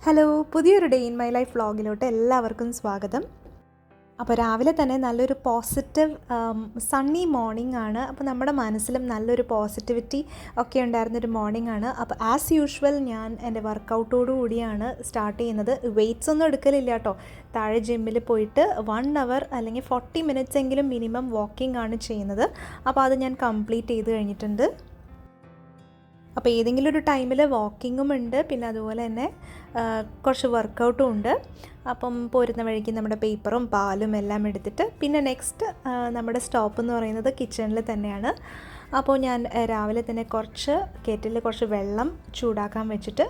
Hello, പുതിയൊരു day in my life വ്ളോഗിലോട്ട് എല്ലാവർക്കും സ്വാഗതം. അപ്പോൾ രാവിലെ തന്നെ നല്ലൊരു പോസിറ്റീവ് സണ്ണി മോർണിംഗ് ആണ്. അപ്പോൾ നമ്മുടെ മനസ്സിലും നല്ലൊരു പോസിറ്റിവിറ്റി ഒക്കെ ഉണ്ടായിരുന്നൊരു മോർണിംഗ് ആണ്. അപ്പോൾ ആസ് യൂഷ്വൽ ഞാൻ എൻ്റെ വർക്കൗട്ടോടു കൂടിയാണ് സ്റ്റാർട്ട് ചെയ്യുന്നത്. വെയ്റ്റ്സ് ഒന്നും എടുക്കലില്ല കേട്ടോ. താഴെ ജിമ്മിൽ പോയിട്ട് 1 അവർ അല്ലെങ്കിൽ 40 മിനിറ്റ്സ് എങ്കിലും മിനിമം വാക്കിംഗ് ആണ് ചെയ്യുന്നത്. അപ്പോൾ അത് ഞാൻ കംപ്ലീറ്റ് ചെയ്ത് കഴിഞ്ഞിട്ടുണ്ട്. അപ്പോൾ ഏതെങ്കിലും ഒരു ടൈമിൽ വാക്കിങ്ങും ഉണ്ട്, പിന്നെ അതുപോലെ തന്നെ കുറച്ച് വർക്കൗട്ടും ഉണ്ട്. അപ്പം പോരുന്ന വഴിക്ക് നമ്മുടെ പേപ്പറും പാലും എല്ലാം എടുത്തിട്ട് പിന്നെ നെക്സ്റ്റ് നമ്മുടെ സ്റ്റോപ്പ് എന്ന് പറയുന്നത് കിച്ചണിൽ തന്നെയാണ്. അപ്പോൾ ഞാൻ രാവിലെ തന്നെ കെറ്റിലിൽ കുറച്ച് വെള്ളം ചൂടാക്കാൻ വെച്ചിട്ട്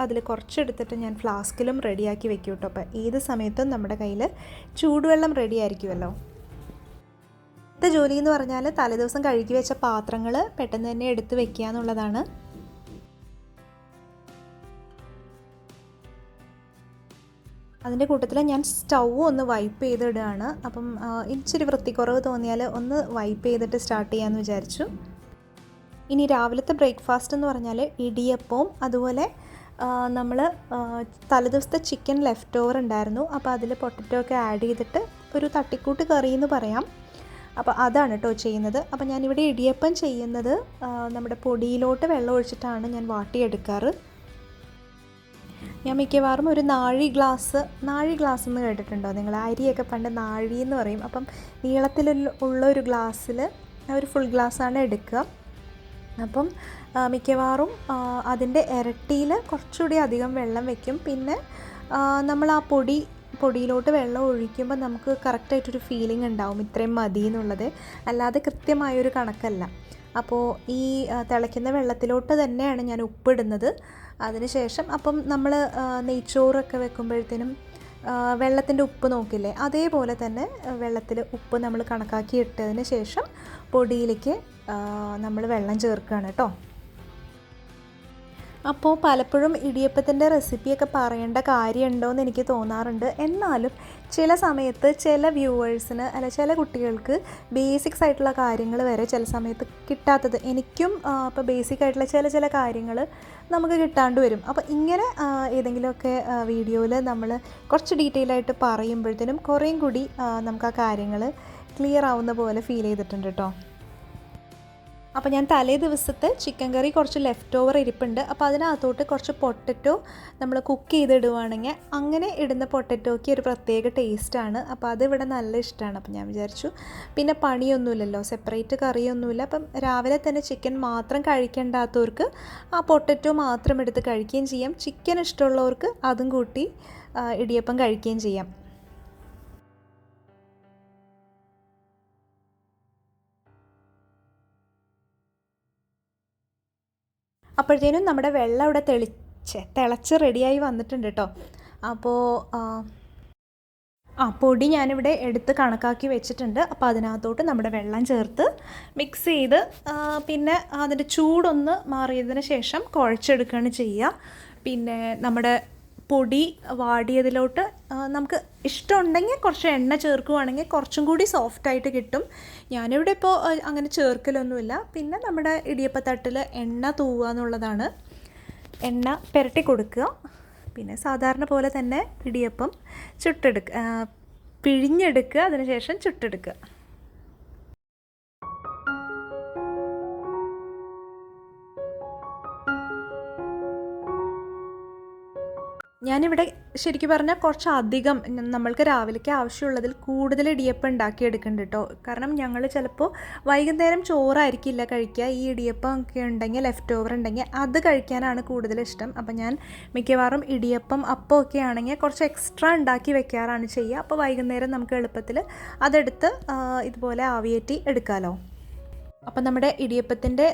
അതിൽ കുറച്ചെടുത്തിട്ട് ഞാൻ ഫ്ലാസ്കിലും റെഡിയാക്കി വെക്കും കേട്ടോ. അപ്പോൾ ഏത് സമയത്തും നമ്മുടെ കയ്യിൽ ചൂടുവെള്ളം റെഡി ആയിരിക്കുമല്ലോ. ഇന്നത്തെ ജോലി എന്ന് പറഞ്ഞാൽ തലേദിവസം കഴുകി വെച്ച പാത്രങ്ങൾ പെട്ടെന്ന് തന്നെ എടുത്ത് വെക്കുക എന്നുള്ളതാണ്. അതിൻ്റെ കൂട്ടത്തിൽ ഞാൻ സ്റ്റൗ ഒന്ന് വൈപ്പ് ചെയ്തിടുകയാണ്. അപ്പം ഇച്ചിരി വൃത്തിക്കുറവ് തോന്നിയാൽ ഒന്ന് വൈപ്പ് ചെയ്തിട്ട് സ്റ്റാർട്ട് ചെയ്യാമെന്ന് വിചാരിച്ചു. ഇനി രാവിലത്തെ ബ്രേക്ക്ഫാസ്റ്റ് എന്ന് പറഞ്ഞാൽ ഇടിയപ്പവും അതുപോലെ നമ്മൾ തലേദിവസത്തെ ചിക്കൻ ലെഫ്റ്റ് ഓവർ ഉണ്ടായിരുന്നു. അപ്പോൾ അതിൽ പൊട്ടറ്റോ ഒക്കെ ആഡ് ചെയ്തിട്ട് ഒരു തട്ടിക്കൂട്ട് കറി എന്ന് പറയാം. അപ്പോൾ അതാണ് കേട്ടോ ചെയ്യുന്നത്. അപ്പോൾ ഞാനിവിടെ ഇടിയപ്പം ചെയ്യുന്നത് നമ്മുടെ പൊടിയിലോട്ട് വെള്ളം ഒഴിച്ചിട്ടാണ് ഞാൻ വാട്ടിയെടുക്കാറ്. ഞാൻ മിക്കവാറും ഒരു നാഴി ഗ്ലാസ് എന്ന് കേട്ടിട്ടുണ്ടോ നിങ്ങൾ? അരിയൊക്കെ പണ്ട് നാഴി എന്ന് പറയും. അപ്പം നീളത്തിലുള്ള ഒരു ഗ്ലാസ്സിൽ ഒരു ഫുൾ ഗ്ലാസ്സാണ് എടുക്കുക. അപ്പം മിക്കവാറും അതിൻ്റെ ഇരട്ടിയിൽ കുറച്ചുകൂടി അധികം വെള്ളം വയ്ക്കും. പിന്നെ നമ്മൾ ആ പൊടിയിലോട്ട് വെള്ളം ഒഴിക്കുമ്പോൾ നമുക്ക് കറക്റ്റായിട്ടൊരു ഫീലിംഗ് ഉണ്ടാവും ഇത്രയും മതി എന്നുള്ളത്, അല്ലാതെ കൃത്യമായൊരു കണക്കല്ല. അപ്പോൾ ഈ തിളയ്ക്കുന്ന വെള്ളത്തിലോട്ട് തന്നെയാണ് ഞാൻ ഉപ്പിടുന്നത്. അതിനുശേഷം അപ്പം നമ്മൾ നെയ്ച്ചോറൊക്കെ വെക്കുമ്പോഴത്തേനും വെള്ളത്തിൻ്റെ ഉപ്പ് നോക്കില്ലേ, അതേപോലെ തന്നെ വെള്ളത്തിൽ ഉപ്പ് നമ്മൾ കണക്കാക്കി ഇട്ടതിന് ശേഷം പൊടിയിലേക്ക് നമ്മൾ വെള്ളം ചേർക്കുകയാണ് കേട്ടോ. അപ്പോൾ പലപ്പോഴും ഇടിയപ്പത്തിൻ്റെ റെസിപ്പിയൊക്കെ പറയേണ്ട കാര്യമുണ്ടോയെന്ന് എനിക്ക് തോന്നാറുണ്ട്. എന്നാലും ചില സമയത്ത് ചില വ്യൂവേഴ്സിന് ചില കുട്ടികൾക്ക് ബേസിക്സ് ആയിട്ടുള്ള കാര്യങ്ങൾ വരെ ചില സമയത്ത് കിട്ടാത്തത്, എനിക്കും ഇപ്പോൾ ബേസിക് ആയിട്ടുള്ള ചില കാര്യങ്ങൾ നമുക്ക് കിട്ടാണ്ട് വരും. അപ്പോൾ ഇങ്ങനെ ഏതെങ്കിലുമൊക്കെ വീഡിയോയിൽ നമ്മൾ കുറച്ച് ഡീറ്റെയിൽ ആയിട്ട് പറയുമ്പോഴത്തേനും കുറേയും കൂടി നമുക്ക് ആ കാര്യങ്ങൾ ക്ലിയർ ആവുന്ന പോലെ ഫീൽ ചെയ്തിട്ടുണ്ട് കേട്ടോ. അപ്പോൾ ഞാൻ തലേ ദിവസത്തെ ചിക്കൻ കറി കുറച്ച് ലെഫ്റ്റ് ഓവർ ഇരിപ്പുണ്ട്. അപ്പോൾ അതിനകത്തോട്ട് കുറച്ച് പൊട്ടറ്റോ നമ്മൾ കുക്ക് ചെയ്തിടുവാണെങ്കിൽ അങ്ങനെ ഇടുന്ന പൊട്ടറ്റോയ്ക്ക് ഒരു പ്രത്യേക ടേസ്റ്റാണ്. അപ്പോൾ അതിവിടെ നല്ല ഇഷ്ടമാണ്. അപ്പോൾ ഞാൻ വിചാരിച്ചു പിന്നെ പണിയൊന്നുമില്ലല്ലോ, സെപ്പറേറ്റ് കറിയൊന്നുമില്ല. അപ്പം രാവിലെ തന്നെ ചിക്കൻ മാത്രം കഴിക്കേണ്ടാത്തവർക്ക് ആ പൊട്ടറ്റോ മാത്രം എടുത്ത് കഴിക്കുകയും ചെയ്യാം. ചിക്കൻ ഇഷ്ടമുള്ളവർക്ക് അതും കൂട്ടി ഇടിയപ്പം കഴിക്കുകയും ചെയ്യാം. അപ്പോഴത്തേനും നമ്മുടെ വെള്ളം ഇവിടെ തിളച്ച് റെഡിയായി വന്നിട്ടുണ്ട് കേട്ടോ. അപ്പോൾ പൊടി ഞാനിവിടെ എടുത്ത് കണക്കാക്കി വെച്ചിട്ടുണ്ട്. അപ്പോൾ അതിനകത്തോട്ട് നമ്മുടെ വെള്ളം ചേർത്ത് മിക്സ് ചെയ്ത് പിന്നെ അതിൻ്റെ ചൂടൊന്ന് മാറിയതിന് ശേഷം കുഴച്ചെടുക്കുകയാണ് ചെയ്യുക. പിന്നെ നമ്മുടെ പൊടി വാടിയതിലോട്ട് നമുക്ക് ഇഷ്ടമുണ്ടെങ്കിൽ കുറച്ച് എണ്ണ ചേർക്കുകയാണെങ്കിൽ കുറച്ചും കൂടി സോഫ്റ്റായിട്ട് കിട്ടും. ഞാനിവിടെ ഇപ്പോൾ അങ്ങനെ ചേർക്കലൊന്നുമില്ല. പിന്നെ നമ്മുടെ ഇടിയപ്പത്തട്ടിൽ എണ്ണ തൂവുക എന്നുള്ളതാണ്. എണ്ണ പുരട്ടി കൊടുക്കുക. പിന്നെ സാധാരണ പോലെ തന്നെ ഇടിയപ്പം പിഴിഞ്ഞെടുക്കുക, അതിനുശേഷം ചുട്ടെടുക്കുക. ഞാനിവിടെ ശരിക്കും പറഞ്ഞാൽ കുറച്ചധികം നമ്മൾക്ക് രാവിലേക്ക് ആവശ്യമുള്ളതിൽ കൂടുതൽ ഇടിയപ്പം ഉണ്ടാക്കിയെടുക്കുന്നുണ്ട് കേട്ടോ. കാരണം ഞങ്ങൾ ചിലപ്പോൾ വൈകുന്നേരം ചോറായിരിക്കില്ല കഴിക്കുക. ഈ ഇടിയപ്പം ഒക്കെ ഉണ്ടെങ്കിൽ ലെഫ്റ്റ് ഓവർ ഉണ്ടെങ്കിൽ അത് കഴിക്കാനാണ് കൂടുതൽ ഇഷ്ടം. അപ്പം ഞാൻ മിക്കവാറും ഇടിയപ്പം അപ്പം ഒക്കെ ആണെങ്കിൽ കുറച്ച് എക്സ്ട്രാ ഉണ്ടാക്കി വെക്കാറാണ് ചെയ്യുക. അപ്പോൾ വൈകുന്നേരം നമുക്ക് എളുപ്പത്തിൽ അതെടുത്ത് ഇതുപോലെ ആവിയേറ്റി എടുക്കാമല്ലോ. അപ്പം നമ്മുടെ ഇടിയപ്പത്തിൻ്റെ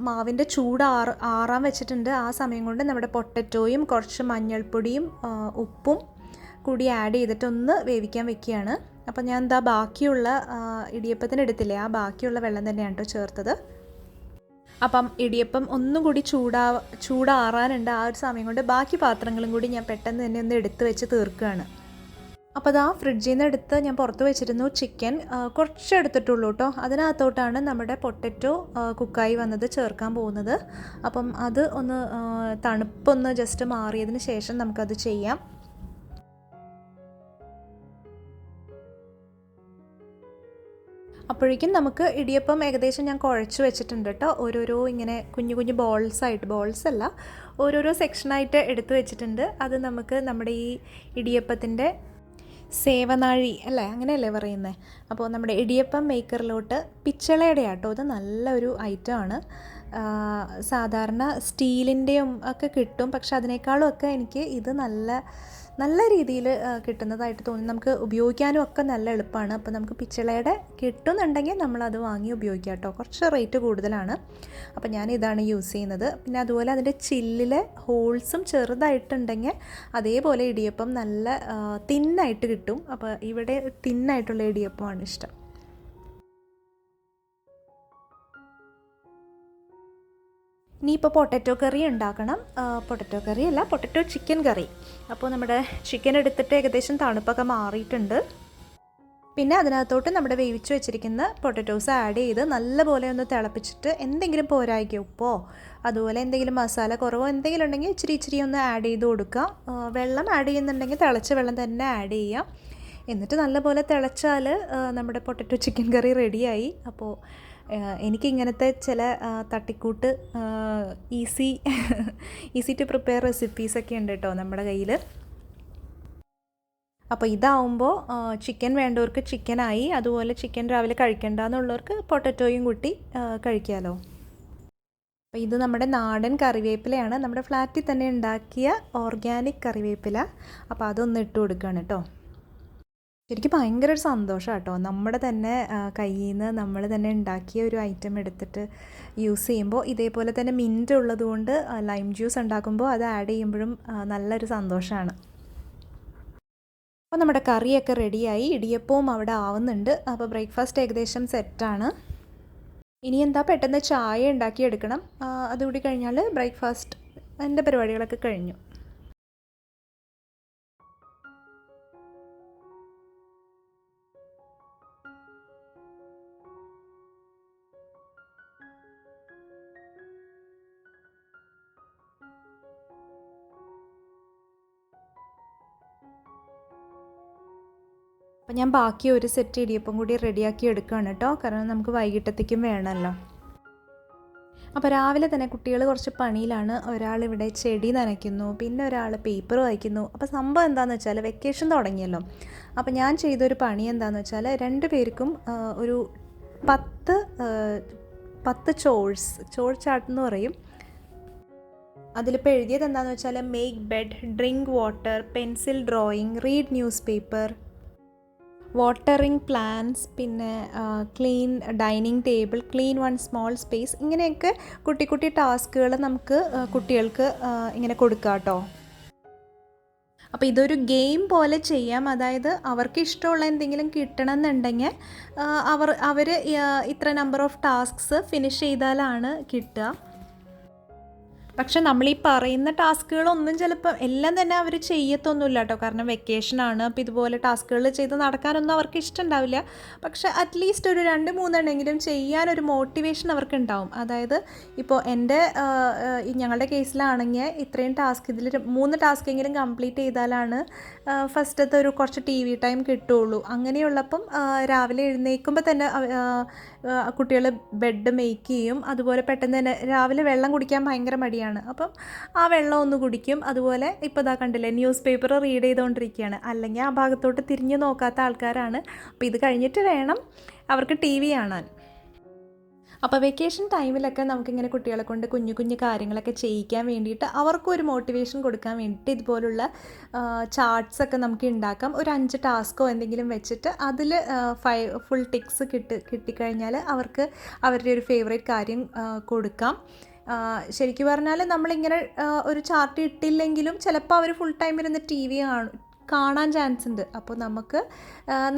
മാവിൻ്റെ ചൂട് ആറാൻ വെച്ചിട്ടുണ്ട്. ആ സമയം കൊണ്ട് നമ്മുടെ പൊട്ടറ്റോയും കുറച്ച് മഞ്ഞൾപ്പൊടിയും ഉപ്പും കൂടി ആഡ് ചെയ്തിട്ട് ഒന്ന് വേവിക്കാൻ വെക്കുകയാണ്. അപ്പം ഞാൻ ബാക്കിയുള്ള ഇടിയപ്പത്തിന് എടുത്തില്ലേ, ആ ബാക്കിയുള്ള വെള്ളം തന്നെയാണ് കേട്ടോ ചേർത്തത്. അപ്പം ഇടിയപ്പം ഒന്നും കൂടി ചൂടാറാനുണ്ട്. ആ ഒരു സമയം കൊണ്ട് ബാക്കി പാത്രങ്ങളും കൂടി ഞാൻ പെട്ടെന്ന് തന്നെ ഒന്ന് എടുത്ത് വെച്ച് തീർക്കുകയാണ്. അപ്പോൾ അത് ആ ഫ്രിഡ്ജിൽ നിന്ന് എടുത്ത് ഞാൻ പുറത്ത് വെച്ചിരുന്നു ചിക്കൻ, കുറച്ച് എടുത്തിട്ടുള്ളൂ കേട്ടോ. അതിനകത്തോട്ടാണ് നമ്മുടെ പൊട്ടറ്റോ കുക്കായി വന്നത് ചേർക്കാൻ പോകുന്നത്. അപ്പം അത് ഒന്ന് തണുപ്പൊന്ന് ജസ്റ്റ് മാറിയതിന് ശേഷം നമുക്കത് ചെയ്യാം. അപ്പോഴേക്കും നമുക്ക് ഇടിയപ്പം ഏകദേശം ഞാൻ കുഴച്ച് വെച്ചിട്ടുണ്ട് കേട്ടോ. ഓരോരോ ഇങ്ങനെ കുഞ്ഞു കുഞ്ഞു ബോൾസ് അല്ല, ഓരോരോ സെക്ഷനായിട്ട് എടുത്തു വെച്ചിട്ടുണ്ട്. അത് നമുക്ക് നമ്മുടെ ഈ ഇടിയപ്പത്തിൻ്റെ സേവനാഴി അല്ലേ, അങ്ങനെയല്ലേ പറയുന്നത്. അപ്പോൾ നമ്മുടെ ഇടിയപ്പം മേക്കറിലോട്ട് പിച്ചളയുടെ ആട്ടോ, ഇത് നല്ലൊരു ഐറ്റമാണ്. സാധാരണ സ്റ്റീലിൻ്റെയും ഒക്കെ കിട്ടും, പക്ഷെ അതിനേക്കാളും ഒക്കെ എനിക്ക് ഇത് നല്ല രീതിയിൽ കിട്ടുന്നതായിട്ട് തോന്നി. നമുക്ക് ഉപയോഗിക്കാനും ഒക്കെ നല്ല എളുപ്പമാണ്. അപ്പോൾ നമുക്ക് പിച്ചളയുടെ കിട്ടുന്നുണ്ടെങ്കിൽ നമ്മളത് വാങ്ങി ഉപയോഗിക്കാം കേട്ടോ. കുറച്ച് റേറ്റ് കൂടുതലാണ്. അപ്പോൾ ഞാൻ ഇതാണ് യൂസ് ചെയ്യുന്നത്. പിന്നെ അതുപോലെ അതിൻ്റെ ചില്ലിലെ ഹോൾസും ചെറുതായിട്ടുണ്ടെങ്കിൽ അതേപോലെ ഇടിയപ്പം നല്ല തിന്നായിട്ട് കിട്ടും. അപ്പോൾ ഇവിടെ തിന്നായിട്ടുള്ള ഇടിയപ്പമാണ് ഇഷ്ടം. ഇനിയിപ്പോൾ പൊട്ടറ്റോ കറി ഉണ്ടാക്കണം. പൊട്ടറ്റോ കറി അല്ല, പൊട്ടറ്റോ ചിക്കൻ കറി. അപ്പോൾ നമ്മുടെ ചിക്കൻ എടുത്തിട്ട് ഏകദേശം തണുപ്പൊക്കെ മാറിയിട്ടുണ്ട്. പിന്നെ അതിനകത്തോട്ട് നമ്മുടെ വേവിച്ച് വെച്ചിരിക്കുന്ന പൊട്ടറ്റോസ് ആഡ് ചെയ്ത് നല്ലപോലെ ഒന്ന് തിളപ്പിച്ചിട്ട് എന്തെങ്കിലും പോരായ്ക്കോ ഉപ്പോ അതുപോലെ എന്തെങ്കിലും മസാല കുറവോ എന്തെങ്കിലും ഉണ്ടെങ്കിൽ ഇച്ചിരി ഒന്ന് ആഡ് ചെയ്ത് കൊടുക്കുക. വെള്ളം ആഡ് ചെയ്യുന്നുണ്ടെങ്കിൽ തിളച്ച വെള്ളം തന്നെ ആഡ് ചെയ്യാം. എന്നിട്ട് നല്ലപോലെ തിളച്ചാൽ നമ്മുടെ പൊട്ടറ്റോ ചിക്കൻ കറി റെഡിയായി. അപ്പോൾ എനിക്കിങ്ങനത്തെ ചില തട്ടിക്കൂട്ട് ഈസി ടു പ്രിപ്പയർ റെസിപ്പീസൊക്കെ ഉണ്ട് കേട്ടോ നമ്മുടെ കയ്യിൽ. അപ്പോൾ ഇതാവുമ്പോൾ ചിക്കൻ വേണ്ടവർക്ക് ചിക്കനായി, അതുപോലെ ചിക്കൻ രാവിലെ കഴിക്കണ്ടെന്നുള്ളവർക്ക് പൊട്ടറ്റോയും കൂട്ടി കഴിക്കാമല്ലോ. അപ്പോൾ ഇത് നമ്മുടെ നാടൻ കറിവേപ്പിലയാണ്, നമ്മുടെ ഫ്ലാറ്റിൽ തന്നെ ഉണ്ടാക്കിയ ഓർഗാനിക് കറിവേപ്പില. അപ്പോൾ അതൊന്ന് ഇട്ട് കൊടുക്കുകയാണ് കേട്ടോ. ശരിക്കും ഭയങ്കര ഒരു സന്തോഷമാണ് കേട്ടോ, നമ്മുടെ തന്നെ കയ്യിൽ നിന്ന് നമ്മൾ തന്നെ ഉണ്ടാക്കിയ ഒരു ഐറ്റം എടുത്തിട്ട് യൂസ് ചെയ്യുമ്പോൾ. ഇതേപോലെ തന്നെ മിൻറ്റ് ഉള്ളതുകൊണ്ട് ലൈം ജ്യൂസ് ഉണ്ടാക്കുമ്പോൾ അത് ആഡ് ചെയ്യുമ്പോഴും നല്ലൊരു സന്തോഷമാണ്. അപ്പോൾ നമ്മുടെ കറിയൊക്കെ റെഡിയായി, ഇടിയപ്പവും അവിടെ ആവുന്നുണ്ട്. അപ്പോൾ ബ്രേക്ക്ഫാസ്റ്റ് ഏകദേശം സെറ്റാണ്. ഇനി എന്താ, പെട്ടെന്ന് ചായ ഉണ്ടാക്കിയെടുക്കണം. അതുകൂടി കഴിഞ്ഞാൽ ബ്രേക്ക്ഫാസ്റ്റ് എൻ്റെ പരിപാടികളൊക്കെ കഴിഞ്ഞു. അപ്പോൾ ഞാൻ ബാക്കി ഒരു സെറ്റ് ഇടിയപ്പം കൂടി റെഡിയാക്കി എടുക്കുകയാണ് കേട്ടോ, കാരണം നമുക്ക് വൈകിട്ടത്തേക്കും വേണമല്ലോ. അപ്പോൾ രാവിലെ തന്നെ കുട്ടികൾ കുറച്ച് പണിയിലാണ്. ഒരാളിവിടെ ചെടി നനയ്ക്കുന്നു, പിന്നെ ഒരാൾ പേപ്പർ വായിക്കുന്നു. അപ്പോൾ സംഭവം എന്താണെന്ന് വെച്ചാൽ വെക്കേഷൻ തുടങ്ങിയല്ലോ. അപ്പോൾ ഞാൻ ചെയ്തൊരു പണി എന്താണെന്ന് വെച്ചാൽ 2 പേർക്കും ഒരു 10 ചോർ ചാർട്ട് എന്ന് പറയും. അതിലിപ്പോൾ എഴുതിയത് എന്താണെന്ന് വെച്ചാൽ make bed, drink water, pencil drawing, read newspaper, watering plants, പിന്നെ clean dining table, clean one small space. ഇങ്ങനെയൊക്കെ കുട്ടി ടാസ്കുകൾ നമുക്ക് കുട്ടികൾക്ക് ഇങ്ങനെ കൊടുക്കാം കേട്ടോ. അപ്പോൾ ഇതൊരു ഗെയിം പോലെ ചെയ്യാം. അതായത് അവർക്ക് ഇഷ്ടമുള്ള എന്തെങ്കിലും കിട്ടണമെന്നുണ്ടെങ്കിൽ അവർ ഇത്ര നമ്പർ ഓഫ് ടാസ്ക്സ് ഫിനിഷ് ചെയ്താലാണ് കിട്ടുക. പക്ഷെ നമ്മളീ പറയുന്ന ടാസ്കുകളൊന്നും ചിലപ്പോൾ എല്ലാം തന്നെ അവർ ചെയ്യത്തൊന്നുമില്ല കേട്ടോ, കാരണം വെക്കേഷനാണ്. അപ്പോൾ ഇതുപോലെ ടാസ്കുകൾ ചെയ്ത് നടക്കാനൊന്നും അവർക്ക് ഇഷ്ടമുണ്ടാവില്ല. പക്ഷെ അറ്റ്ലീസ്റ്റ് ഒരു 2-3 എണ്ണെങ്കിലും ചെയ്യാനൊരു മോട്ടിവേഷൻ അവർക്ക് ഉണ്ടാവും. അതായത് ഇപ്പോൾ ഞങ്ങളുടെ കേസിലാണെങ്കിൽ ഇത്രയും ടാസ്ക്, ഇതിൽ 3 ടാസ്കെങ്കിലും കംപ്ലീറ്റ് ചെയ്താലാണ് ഫസ്റ്റത്തെ ഒരു കുറച്ച് TV ടൈം കിട്ടുകയുള്ളൂ. അങ്ങനെയുള്ളപ്പം രാവിലെ എഴുന്നേൽക്കുമ്പോൾ തന്നെ കുട്ടികൾ ബെഡ് മേക്ക് ചെയ്യും. അതുപോലെ പെട്ടെന്ന് തന്നെ രാവിലെ വെള്ളം കുടിക്കാൻ ഭയങ്കര മടിയാണ്. അപ്പം ആ വെള്ളം ഒന്ന് കുടിക്കും. അതുപോലെ ഇപ്പോൾ ഇതാ കണ്ടില്ലേ, ന്യൂസ് പേപ്പർ റീഡ് ചെയ്തുകൊണ്ടിരിക്കുകയാണ്. അല്ലെങ്കിൽ ആ ഭാഗത്തോട്ട് തിരിഞ്ഞു നോക്കാത്ത ആൾക്കാരാണ്. അപ്പോൾ ഇത് കഴിഞ്ഞിട്ട് വേണം അവർക്ക് TV കാണാൻ. അപ്പോൾ വെക്കേഷൻ ടൈമിലൊക്കെ നമുക്കിങ്ങനെ കുട്ടികളെ കൊണ്ട് കുഞ്ഞു കാര്യങ്ങളൊക്കെ ചെയ്യിക്കാൻ വേണ്ടിയിട്ട് അവർക്കൊരു മോട്ടിവേഷൻ കൊടുക്കാൻ വേണ്ടിയിട്ട് ഇതുപോലുള്ള ചാർട്ട്സൊക്കെ നമുക്ക് ഉണ്ടാക്കാം. ഒരു 5 ടാസ്കോ എന്തെങ്കിലും വെച്ചിട്ട് അതിൽ ഫുൾ ടിക്സ് കിട്ടിക്കഴിഞ്ഞാൽ അവർക്ക് അവരുടെ ഒരു ഫേവറേറ്റ് കാര്യം കൊടുക്കാം. ശരിക്കും പറഞ്ഞാൽ നമ്മളിങ്ങനെ ഒരു ചാർട്ട് ഇട്ടില്ലെങ്കിലും ചിലപ്പോൾ അവർ ഫുൾ ടൈം ഇരുന്ന് TV കാണാൻ ചാൻസ് ഉണ്ട്. അപ്പോൾ നമുക്ക്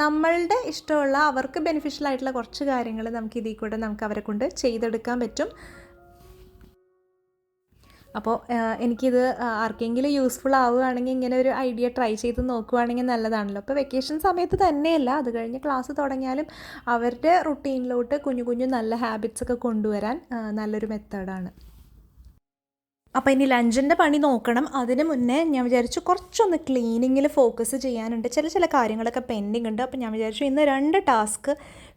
നമ്മളുടെ ഇഷ്ടമുള്ള അവർക്ക് ബെനിഫിഷ്യൽ ആയിട്ടുള്ള കുറച്ച് കാര്യങ്ങൾ നമുക്ക് ഇതിൽ കൂടെ നമുക്ക് അവരെ കൊണ്ട് ചെയ്തെടുക്കാൻ പറ്റും. അപ്പോൾ എനിക്കിത് ആർക്കെങ്കിലും യൂസ്ഫുൾ ആവുകയാണെങ്കിൽ ഇങ്ങനെ ഒരു ഐഡിയ ട്രൈ ചെയ്ത് നോക്കുകയാണെങ്കിൽ നല്ലതാണല്ലോ. അപ്പോൾ വെക്കേഷൻ സമയത്ത് തന്നെയല്ല, അത് കഴിഞ്ഞ് ക്ലാസ് തുടങ്ങിയാലും അവരുടെ റുട്ടീനിലോട്ട് കുഞ്ഞു കുഞ്ഞു നല്ല ഹാബിറ്റ്സ് ഒക്കെ കൊണ്ടുവരാൻ നല്ലൊരു മെത്തേഡാണ്. അപ്പോൾ ഇനി ലഞ്ചിൻ്റെ പണി നോക്കണം. അതിന് മുന്നേ ഞാൻ വിചാരിച്ചു കുറച്ചൊന്ന് ക്ലീനിങ്ങിൽ ഫോക്കസ് ചെയ്യാനുണ്ട്. ചില കാര്യങ്ങളൊക്കെ പെൻഡിങ് ഉണ്ട്. അപ്പോൾ ഞാൻ വിചാരിച്ചു ഇന്ന് 2 ടാസ്ക്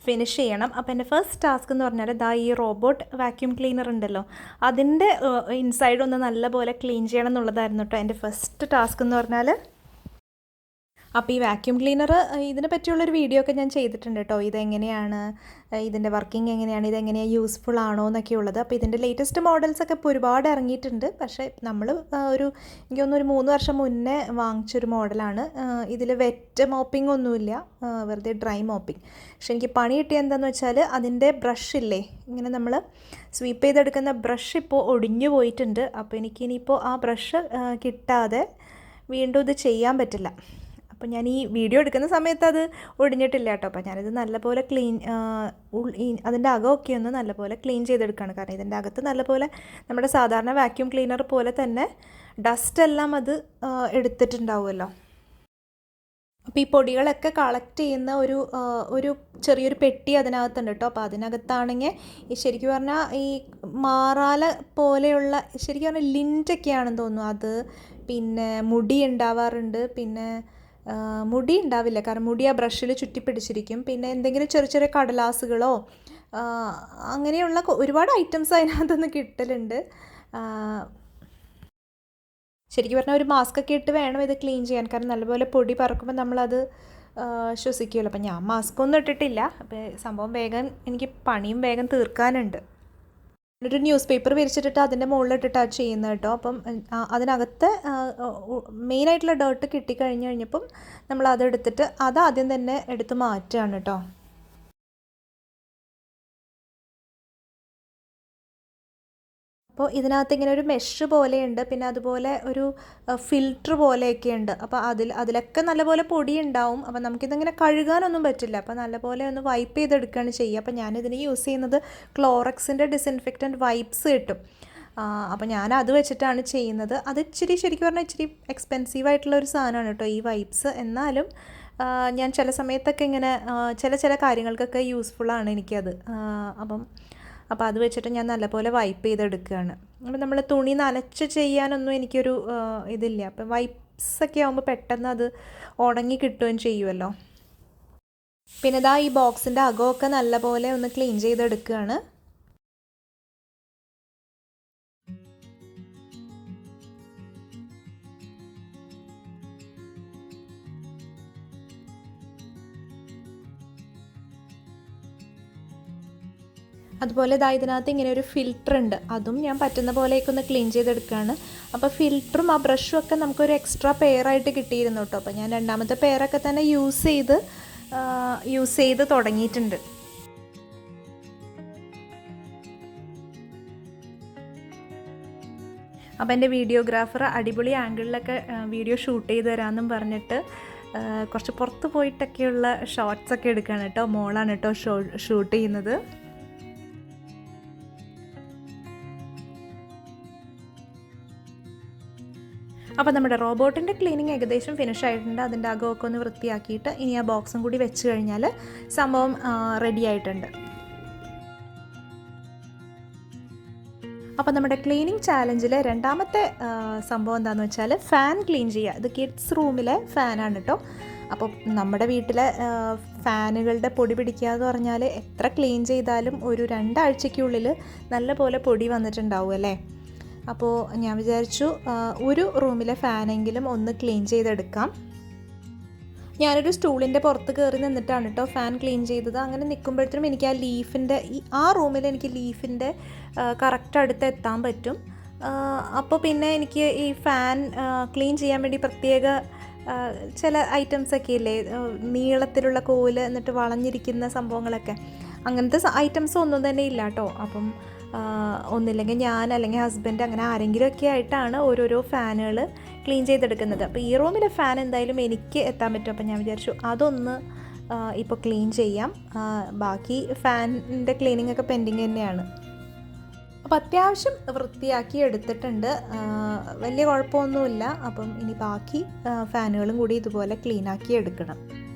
ഫിനിഷ് ചെയ്യണം. അപ്പോൾ എൻ്റെ ഫസ്റ്റ് ടാസ്ക് എന്ന് പറഞ്ഞാൽ ഈ റോബോട്ട് വാക്യൂം ക്ലീനർ ഉണ്ടല്ലോ, അതിൻ്റെ ഇൻസൈഡ് ഒന്ന് നല്ലപോലെ ക്ലീൻ ചെയ്യണം എന്നുള്ളതായിരുന്നു കേട്ടോ എൻ്റെ ഫസ്റ്റ് ടാസ്ക് എന്ന് പറഞ്ഞാൽ. അപ്പോൾ ഈ വാക്യൂം ക്ലീനർ ഇതിനെ പറ്റിയുള്ളൊരു വീഡിയോ ഒക്കെ ഞാൻ ചെയ്തിട്ടുണ്ട് കേട്ടോ. ഇതെങ്ങനെയാണ്, ഇതിൻ്റെ വർക്കിംഗ് എങ്ങനെയാണ്, ഇതെങ്ങനെയാണ് യൂസ്ഫുൾ ആണോ എന്നൊക്കെ ഉള്ളത്. അപ്പോൾ ഇതിൻ്റെ ലേറ്റസ്റ്റ് മോഡൽസൊക്കെ ഇപ്പോൾ ഒരുപാട് ഇറങ്ങിയിട്ടുണ്ട്. പക്ഷേ നമ്മൾ എനിക്ക് തോന്നുന്നു ഒരു 3 വർഷം മുന്നേ വാങ്ങിച്ചൊരു മോഡലാണ്. ഇതിൽ വെറ്റ് മോപ്പിംഗ് ഒന്നുമില്ല, വെറുതെ ഡ്രൈ മോപ്പിംഗ്. പക്ഷേ എനിക്ക് പണി കിട്ടിയ എന്താണെന്ന് വെച്ചാൽ അതിൻ്റെ ബ്രഷില്ലേ, ഇങ്ങനെ നമ്മൾ സ്വീപ്പ് ചെയ്തെടുക്കുന്ന ബ്രഷ് ഇപ്പോൾ ഒടിഞ്ഞു പോയിട്ടുണ്ട്. അപ്പോൾ എനിക്കിനിയിപ്പോൾ ആ ബ്രഷ് കിട്ടാതെ വീണ്ടും ഇത് ചെയ്യാൻ പറ്റില്ല. അപ്പോൾ ഞാൻ ഈ വീഡിയോ എടുക്കുന്ന സമയത്ത് അത് ഒടിഞ്ഞിട്ടില്ല കേട്ടോ. അപ്പോൾ ഞാനിത് നല്ലപോലെ അതിൻ്റെ അകമൊക്കെ ഒന്ന് നല്ലപോലെ ക്ലീൻ ചെയ്തെടുക്കുകയാണ്. കാരണം ഇതിൻ്റെ അകത്ത് നല്ലപോലെ നമ്മുടെ സാധാരണ വാക്യൂം ക്ലീനർ പോലെ തന്നെ ഡസ്റ്റ് എല്ലാം അത് എടുത്തിട്ടുണ്ടാവുമല്ലോ. അപ്പോൾ ഈ പൊടികളൊക്കെ കളക്ട് ചെയ്യുന്ന ഒരു ചെറിയൊരു പെട്ടി അതിനകത്തുണ്ട് കേട്ടോ. അപ്പോൾ അതിനകത്താണെങ്കിൽ ഈ ശരിക്കും പറഞ്ഞാൽ ഈ മാറാല പോലെയുള്ള, ശരിക്കും പറഞ്ഞാൽ ലിൻറ്റൊക്കെയാണെന്ന് തോന്നുന്നു അത്. പിന്നെ മുടി ഉണ്ടാവാറുണ്ട്, പിന്നെ മുടി ഉണ്ടാവില്ല കാരണം മുടി ആ ബ്രഷിൽ ചുറ്റിപ്പിടിച്ചിരിക്കും. പിന്നെ എന്തെങ്കിലും ചെറിയ ചെറിയ കടലാസുകളോ അങ്ങനെയുള്ള ഒരുപാട് ഐറ്റംസ് അതിനകത്തുനിന്ന് കിട്ടലുണ്ട്. ശരിക്കും പറഞ്ഞാൽ ഒരു മാസ്ക് ഒക്കെ ഇട്ട് വേണം ഇത് ക്ലീൻ ചെയ്യാൻ. കാരണം നല്ലപോലെ പൊടി പറക്കുമ്പോൾ നമ്മളത് ശ്വസിക്കുമല്ലോ. അപ്പം ഞാൻ മാസ്ക് ഒന്നും ഇട്ടിട്ടില്ല. അപ്പോൾ സംഭവം വേഗം എനിക്ക് പണിയും വേഗം തീർക്കാനുണ്ട്. ഒരു ന്യൂസ് പേപ്പർ വിരിച്ചിട്ടിട്ട് അതിൻ്റെ മുകളിലിട്ടിട്ടാണ് ചെയ്യുന്നത് കേട്ടോ. അപ്പം അതിനകത്ത് മെയിനായിട്ടുള്ള ഡേർട്ട് കിട്ടിക്കഴിഞ്ഞപ്പം നമ്മൾ അതെടുത്തിട്ട് അത് ആദ്യം തന്നെ എടുത്ത് മാറ്റുകയാണ് കേട്ടോ. അപ്പോൾ ഇതിനകത്ത് ഇങ്ങനെ ഒരു മെഷ് പോലെയുണ്ട്, പിന്നെ അതുപോലെ ഒരു ഫിൽറ്റർ പോലെയൊക്കെ ഉണ്ട്. അപ്പോൾ അതിലൊക്കെ നല്ലപോലെ പൊടി ഉണ്ടാവും. അപ്പോൾ നമുക്കിതിങ്ങനെ കഴുകാനൊന്നും പറ്റില്ല. അപ്പോൾ നല്ലപോലെ ഒന്ന് വൈപ്പ് ചെയ്തെടുക്കുകയാണ് ചെയ്യുക. അപ്പോൾ ഞാനിതിന് യൂസ് ചെയ്യുന്നത് ക്ലോറക്സിൻ്റെ ഡിസിൻഫെക്റ്റൻറ്റ് വൈപ്സ് കിട്ടും. അപ്പോൾ ഞാൻ അത് വെച്ചിട്ടാണ് ചെയ്യുന്നത്. അത് ശരിക്കും പറഞ്ഞാൽ ഇച്ചിരി എക്സ്പെൻസീവ് ആയിട്ടുള്ള ഒരു സാധനമാണ് കേട്ടോ ഈ വൈപ്സ്. എന്നാലും ഞാൻ ചില സമയത്തൊക്കെ ഇങ്ങനെ ചില കാര്യങ്ങൾക്കൊക്കെ യൂസ്ഫുള്ളാണ് എനിക്കത്. അപ്പോൾ അത് വെച്ചിട്ട് ഞാൻ നല്ലപോലെ വൈപ്പ് ചെയ്തെടുക്കുകയാണ്. അപ്പോൾ നമ്മൾ തുണി നനച്ച് ചെയ്യാനൊന്നും എനിക്കൊരു ഇതില്ല. അപ്പം വൈപ്സൊക്കെ ആകുമ്പോൾ പെട്ടെന്ന് അത് ഉണങ്ങി കിട്ടുകയും ചെയ്യുമല്ലോ. പിന്നെ ഈ ബോക്സിൻ്റെ അകമൊക്കെ നല്ലപോലെ ഒന്ന് ക്ലീൻ ചെയ്തെടുക്കുകയാണ്. അതുപോലെ ഇതിനകത്ത് ഇങ്ങനെ ഒരു ഫിൽറ്റർ ഉണ്ട്, അതും ഞാൻ പറ്റുന്ന പോലെയൊക്കെ ഒന്ന് ക്ലീൻ ചെയ്തെടുക്കുകയാണ്. അപ്പോൾ ഫിൽറ്ററും ആ ബ്രഷും ഒക്കെ നമുക്കൊരു എക്സ്ട്രാ പെയറായിട്ട് കിട്ടിയിരുന്നു കേട്ടോ. അപ്പോൾ ഞാൻ രണ്ടാമത്തെ പെയറൊക്കെ തന്നെ യൂസ് ചെയ്ത് തുടങ്ങിയിട്ടുണ്ട്. അപ്പോൾ എൻ്റെ വീഡിയോഗ്രാഫർ അടിപൊളി ആംഗിളിലൊക്കെ വീഡിയോ ഷൂട്ട് ചെയ്ത് തരാമെന്നും പറഞ്ഞിട്ട് കുറച്ച് പുറത്ത് പോയിട്ടൊക്കെയുള്ള ഷോർട്സൊക്കെ എടുക്കുകയാണ് കേട്ടോ. മോളാണ് കേട്ടോ ഷൂട്ട് ചെയ്യുന്നത്. അപ്പോൾ നമ്മുടെ റോബോട്ടിൻ്റെ ക്ലീനിങ് ഏകദേശം ഫിനിഷ് ആയിട്ടുണ്ട്. അതിൻ്റെ അകമൊക്കെ ഒന്ന് വൃത്തിയാക്കിയിട്ട് ഇനി ആ ബോക്സും കൂടി വെച്ച് കഴിഞ്ഞാൽ സംഭവം റെഡി ആയിട്ടുണ്ട്. അപ്പോൾ നമ്മുടെ ക്ലീനിങ് ചാലഞ്ചിലെ രണ്ടാമത്തെ സംഭവം എന്താണെന്ന് വെച്ചാൽ ഫാൻ ക്ലീൻ ചെയ്യുക. ഇത് കിഡ്സ് റൂമിലെ ഫാനാണ് കേട്ടോ. അപ്പോൾ നമ്മുടെ വീട്ടിലെ ഫാനുകളുടെ പൊടി പിടിക്കുക എന്ന് പറഞ്ഞാൽ എത്ര ക്ലീൻ ചെയ്താലും ഒരു 2 ആഴ്ചയ്ക്കുള്ളിൽ നല്ലപോലെ പൊടി വന്നിട്ടുണ്ടാവും അല്ലേ. അപ്പോൾ ഞാൻ വിചാരിച്ചു ഒരു റൂമിലെ ഫാനെങ്കിലും ഒന്ന് ക്ലീൻ ചെയ്തെടുക്കാം. ഞാനൊരു സ്റ്റൂളിൻ്റെ പുറത്ത് കയറി നിന്നിട്ടാണ് കേട്ടോ ഫാൻ ക്ലീൻ ചെയ്തത്. അങ്ങനെ നിൽക്കുമ്പോഴത്തേനും എനിക്ക് ആ ലീഫിൻ്റെ ആ റൂമിൽ എനിക്ക് ലീഫിൻ്റെ കറക്റ്റ് അടുത്ത് എത്താൻ പറ്റും. അപ്പോൾ പിന്നെ എനിക്ക് ഈ ഫാൻ ക്ലീൻ ചെയ്യാൻ വേണ്ടി പ്രത്യേക ചില ഐറ്റംസൊക്കെ ഇല്ലേ, നീളത്തിലുള്ള കോല് എന്നിട്ട് വളഞ്ഞിരിക്കുന്ന സംഭവങ്ങളൊക്കെ, അങ്ങനത്തെ ഐറ്റംസ് ഒന്നും തന്നെ ഇല്ല കേട്ടോ. അപ്പം ഒന്നില്ലെങ്കിൽ ഞാൻ അല്ലെങ്കിൽ ഹസ്ബൻഡ് അങ്ങനെ ആരെങ്കിലുമൊക്കെ ആയിട്ടാണ് ഓരോരോ ഫാനുകൾ ക്ലീൻ ചെയ്തെടുക്കുന്നത്. അപ്പോൾ ഈ റൂമിലെ ഫാൻ എന്തായാലും എനിക്ക് എത്താൻ പറ്റും. അപ്പോൾ ഞാൻ വിചാരിച്ചു അതൊന്ന് ഇപ്പോൾ ക്ലീൻ ചെയ്യാം. ബാക്കി ഫാനിൻ്റെ ക്ലീനിങ് ഒക്കെ പെൻഡിങ് തന്നെയാണ്. അപ്പോൾ അത്യാവശ്യം വൃത്തിയാക്കി എടുത്തിട്ടുണ്ട്, വലിയ കുഴപ്പമൊന്നുമില്ല. അപ്പം ഇനി ബാക്കി ഫാനുകളും കൂടി ഇതുപോലെ ക്ലീനാക്കി എടുക്കണം.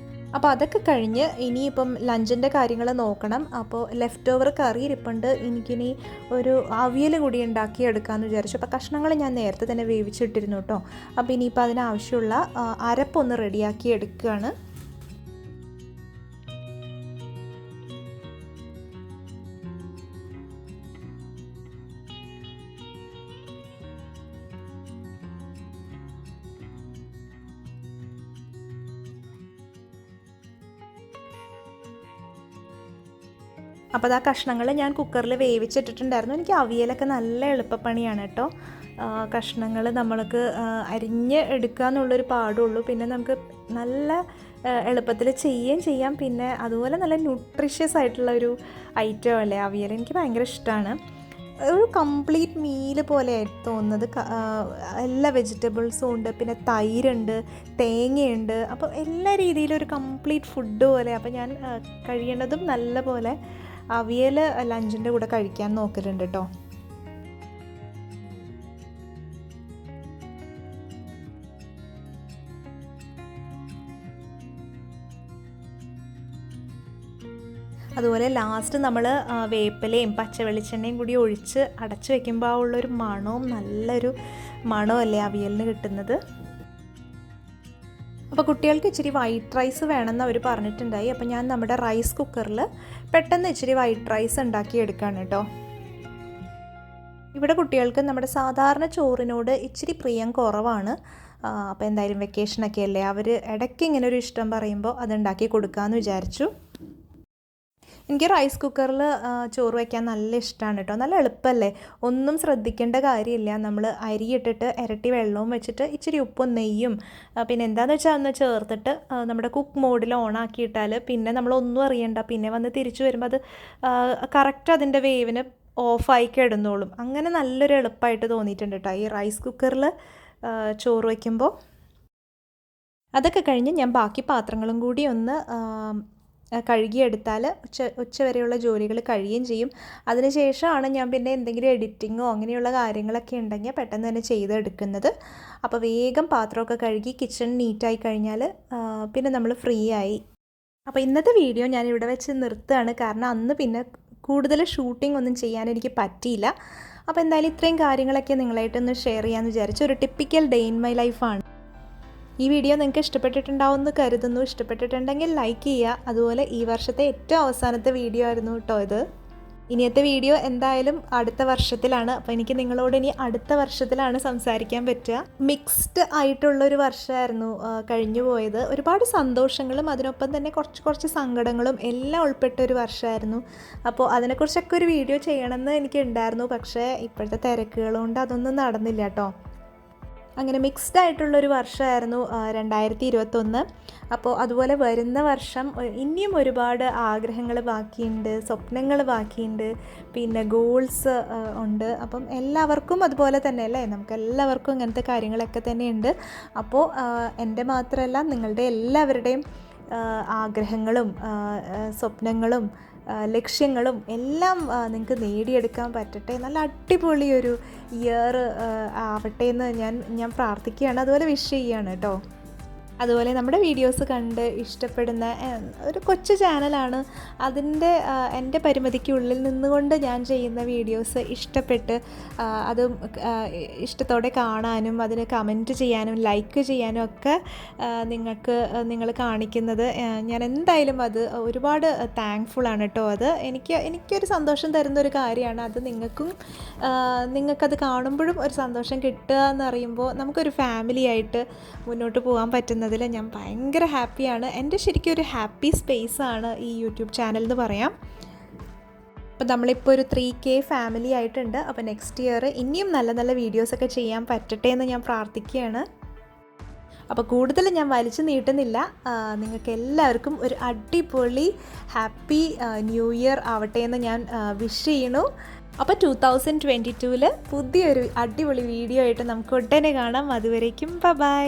അപ്പോൾ അതൊക്കെ കഴിഞ്ഞ് ഇനിയിപ്പം ലഞ്ചിൻ്റെ കാര്യങ്ങൾ നോക്കണം. അപ്പോൾ ലെഫ്റ്റ് ഓവർ കറി ഇരിപ്പുണ്ട്, എനിക്കിനി ഒരു അവിയൽ കൂടി ഉണ്ടാക്കി എടുക്കാമെന്ന് വിചാരിച്ചു. അപ്പോൾ കഷ്ണങ്ങൾ ഞാൻ നേരത്തെ തന്നെ വേവിച്ചിട്ടിരുന്നു കേട്ടോ. അപ്പോൾ ഇനിയിപ്പോൾ അതിനാവശ്യമുള്ള അരപ്പൊന്ന് റെഡിയാക്കി എടുക്കുകയാണ്. അപ്പോൾ ആ കഷ്ണങ്ങൾ ഞാൻ കുക്കറിൽ വേവിച്ചിട്ടിട്ടുണ്ടായിരുന്നു. എനിക്ക് അവിയലൊക്കെ നല്ല എളുപ്പപ്പണിയാണ് കേട്ടോ. കഷ്ണങ്ങൾ നമ്മൾക്ക് അരിഞ്ഞ് എടുക്കുക എന്നുള്ളൊരു പാടുള്ളൂ. പിന്നെ നമുക്ക് നല്ല എളുപ്പത്തിൽ ചെയ്യുകയും ചെയ്യാം. പിന്നെ അതുപോലെ നല്ല ന്യൂട്രീഷ്യസ് ആയിട്ടുള്ള ഒരു ഐറ്റം അല്ലേ അവിയൽ. എനിക്ക് ഭയങ്കര ഇഷ്ടമാണ്. ഒരു കംപ്ലീറ്റ് മീൽ പോലെ തോന്നുന്നത്. എല്ലാ വെജിറ്റബിൾസും ഉണ്ട്, പിന്നെ തൈരുണ്ട്, തേങ്ങയുണ്ട്. അപ്പോൾ എല്ലാ രീതിയിലും ഒരു കംപ്ലീറ്റ് ഫുഡ് പോലെ. അപ്പോൾ ഞാൻ കഴിയേണ്ടതും നല്ല പോലെ അവിയൽ ലഞ്ചിൻ്റെ കൂടെ കഴിക്കാൻ നോക്കലുണ്ട് കേട്ടോ. അതുപോലെ ലാസ്റ്റ് നമ്മൾ വേപ്പിലയും പച്ച വെളിച്ചെണ്ണയും കൂടി ഒഴിച്ച് അടച്ചു വെക്കുമ്പോൾ ആ ഉള്ളൊരു മണവും നല്ലൊരു മണമല്ലേ അവിയലിന് കിട്ടുന്നത്. അപ്പോൾ കുട്ടികൾക്ക് ഇച്ചിരി വൈറ്റ് റൈസ് വേണമെന്ന് അവർ പറഞ്ഞിട്ടുണ്ടായി. അപ്പോൾ ഞാൻ നമ്മുടെ റൈസ് കുക്കറിൽ പെട്ടെന്ന് ഇച്ചിരി വൈറ്റ് റൈസ് ഉണ്ടാക്കി എടുക്കുകയാണ് കേട്ടോ. ഇവിടെ കുട്ടികൾക്ക് നമ്മുടെ സാധാരണ ചോറിനോട് ഇച്ചിരി പ്രിയം കുറവാണ്. അപ്പോൾ എന്തായാലും വെക്കേഷനൊക്കെ അല്ലേ, അവർ ഇടയ്ക്ക് ഇങ്ങനെ ഒരു ഇഷ്ടം പറയുമ്പോൾ അതുണ്ടാക്കി കൊടുക്കാമെന്ന് വിചാരിച്ചു. എനിക്ക് റൈസ് കുക്കറിൽ ചോറ് വയ്ക്കാൻ നല്ല ഇഷ്ടമാണ് കേട്ടോ. നല്ല എളുപ്പമല്ലേ, ഒന്നും ശ്രദ്ധിക്കേണ്ട കാര്യമില്ല. നമ്മൾ അരി ഇട്ടിട്ട് ഇരട്ടി വെള്ളവും വെച്ചിട്ട് ഇച്ചിരി ഉപ്പും നെയ്യും പിന്നെ എന്താണെന്ന് വെച്ചാൽ ഒന്ന് ചേർത്തിട്ട് നമ്മുടെ കുക്ക് മോഡിൽ ഓണാക്കിയിട്ടാൽ പിന്നെ നമ്മളൊന്നും അറിയണ്ട. പിന്നെ വന്ന് തിരിച്ചു വരുമ്പോൾ അത് കറക്റ്റ് അതിൻ്റെ വേവിന് ഓഫായി കിടന്നോളും. അങ്ങനെ നല്ലൊരു എളുപ്പമായിട്ട് തോന്നിയിട്ടുണ്ട് കേട്ടോ ഈ റൈസ് കുക്കറിൽ ചോറ് വയ്ക്കുമ്പോൾ. അതൊക്കെ കഴിഞ്ഞ് ഞാൻ ബാക്കി പാത്രങ്ങളും കൂടി ഒന്ന് കഴുകിയെടുത്താൽ ഉച്ചവരെയുള്ള ജോലികൾ കഴിയുകയും ചെയ്യും. അതിനുശേഷമാണ് ഞാൻ പിന്നെ എന്തെങ്കിലും എഡിറ്റിങ്ങോ അങ്ങനെയുള്ള കാര്യങ്ങളൊക്കെ ഉണ്ടെങ്കിൽ പെട്ടെന്ന് തന്നെ ചെയ്തെടുക്കുന്നത്. അപ്പോൾ വേഗം പാത്രമൊക്കെ കഴുകി കിച്ചൺ നീറ്റായി കഴിഞ്ഞാൽ പിന്നെ നമ്മൾ ഫ്രീ ആയി. അപ്പോൾ ഇന്നത്തെ വീഡിയോ ഞാൻ ഇവിടെ വെച്ച് നിർത്തുകയാണ്. കാരണം അന്ന് പിന്നെ കൂടുതൽ ഷൂട്ടിംഗ് ഒന്നും ചെയ്യാൻ എനിക്ക് പറ്റിയില്ല. അപ്പോൾ എന്തായാലും ഇത്രയും കാര്യങ്ങളൊക്കെ നിങ്ങളായിട്ടൊന്ന് ഷെയർ ചെയ്യാമെന്ന് വിചാരിച്ചു. ഒരു ടിപ്പിക്കൽ ഡേ ഇൻ മൈ ലൈഫാണ്. ഈ വീഡിയോ നിങ്ങൾക്ക് ഇഷ്ടപ്പെട്ടിട്ടുണ്ടാവുമെന്ന് കരുതുന്നു. ഇഷ്ടപ്പെട്ടിട്ടുണ്ടെങ്കിൽ ലൈക്ക് ചെയ്യുക. അതുപോലെ ഈ വർഷത്തെ ഏറ്റവും അവസാനത്തെ വീഡിയോ ആയിരുന്നു കേട്ടോ ഇത്. ഇനിയത്തെ വീഡിയോ എന്തായാലും അടുത്ത വർഷത്തിലാണ്. അപ്പോൾ എനിക്ക് നിങ്ങളോട് ഇനി അടുത്ത വർഷത്തിലാണ് സംസാരിക്കാൻ പറ്റുക. മിക്സ്ഡ് ആയിട്ടുള്ളൊരു വർഷമായിരുന്നു കഴിഞ്ഞു പോയത്. ഒരുപാട് സന്തോഷങ്ങളും അതിനൊപ്പം തന്നെ കുറച്ച് സങ്കടങ്ങളും എല്ലാം ഉൾപ്പെട്ട ഒരു വർഷമായിരുന്നു. അപ്പോൾ അതിനെക്കുറിച്ചൊക്കെ ഒരു വീഡിയോ ചെയ്യണമെന്ന് എനിക്കുണ്ടായിരുന്നു. പക്ഷേ ഇപ്പോഴത്തെ തിരക്കുകൾ കൊണ്ട് അതൊന്നും നടന്നില്ല കേട്ടോ. അങ്ങനെ മിക്സ്ഡ് ആയിട്ടുള്ളൊരു വർഷമായിരുന്നു 2021. അപ്പോൾ അതുപോലെ വരുന്ന വർഷം ഇനിയും ഒരുപാട് ആഗ്രഹങ്ങൾ ബാക്കിയുണ്ട്, സ്വപ്നങ്ങൾ ബാക്കിയുണ്ട്, പിന്നെ ഗോൾസ് ഉണ്ട്. അപ്പം എല്ലാവർക്കും അതുപോലെ തന്നെ അല്ലേ, നമുക്ക് എല്ലാവർക്കും ഇങ്ങനത്തെ കാര്യങ്ങളൊക്കെ തന്നെയുണ്ട്. അപ്പോൾ എൻ്റെ മാത്രമല്ല നിങ്ങളുടെ എല്ലാവരുടെയും ആഗ്രഹങ്ങളും സ്വപ്നങ്ങളും ലക്ഷ്യങ്ങളും എല്ലാം നിങ്ങൾക്ക് നേടിയെടുക്കാൻ പറ്റട്ടെ. നല്ല അടിപൊളി ഒരു ഇയർ ആവട്ടെ എന്ന് ഞാൻ പ്രാർത്ഥിക്കുകയാണ്. അതുപോലെ വിഷ് ചെയ്യുകയാണ് കേട്ടോ. അതുപോലെ നമ്മുടെ വീഡിയോസ് കണ്ട് ഇഷ്ടപ്പെടുന്ന ഒരു കൊച്ചു ചാനലാണ്. എൻ്റെ പരിമിതിക്കുള്ളിൽ നിന്നുകൊണ്ട് ഞാൻ ചെയ്യുന്ന വീഡിയോസ് ഇഷ്ടപ്പെട്ട് അതും ഇഷ്ടത്തോടെ കാണാനും അതിന് കമൻറ്റ് ചെയ്യാനും ലൈക്ക് ചെയ്യാനും ഒക്കെ നിങ്ങൾ കാണിക്കുന്നത് ഞാൻ എന്തായാലും അത് ഒരുപാട് താങ്ക്ഫുള്ളാണ് കേട്ടോ. അത് എനിക്കൊരു സന്തോഷം തരുന്നൊരു കാര്യമാണ്. അത് നിങ്ങൾക്കത് കാണുമ്പോഴും ഒരു സന്തോഷം കിട്ടുക എന്നറിയുമ്പോൾ നമുക്കൊരു ഫാമിലി ആയിട്ട് മുന്നോട്ട് പോകാൻ പറ്റുന്നതിൽ ഞാൻ ഭയങ്കര ഹാപ്പിയാണ്. എൻ്റെ ശരിക്കും ഒരു ഹാപ്പി സ്പേസാണ് ഈ യൂട്യൂബ് ചാനൽ എന്ന് പറയാം. അപ്പോൾ നമ്മളിപ്പോൾ ഒരു 3K ഫാമിലി ആയിട്ടുണ്ട്. അപ്പോൾ നെക്സ്റ്റ് ഇയർ ഇനിയും നല്ല നല്ല വീഡിയോസൊക്കെ ചെയ്യാൻ പറ്റട്ടെ എന്ന് ഞാൻ പ്രാർത്ഥിക്കുകയാണ്. അപ്പോൾ കൂടുതൽ ഞാൻ വലിച്ചു നീട്ടുന്നില്ല. നിങ്ങൾക്ക് എല്ലാവർക്കും ഒരു അടിപൊളി ഹാപ്പി ന്യൂ ഇയർ ആവട്ടെ എന്ന് ഞാൻ വിഷ് ചെയ്യണു. അപ്പോൾ 2022 പുതിയൊരു അടിപൊളി വീഡിയോ ആയിട്ട് നമുക്ക് ഉടനെ കാണാം. അതുവരേക്കും ബൈ.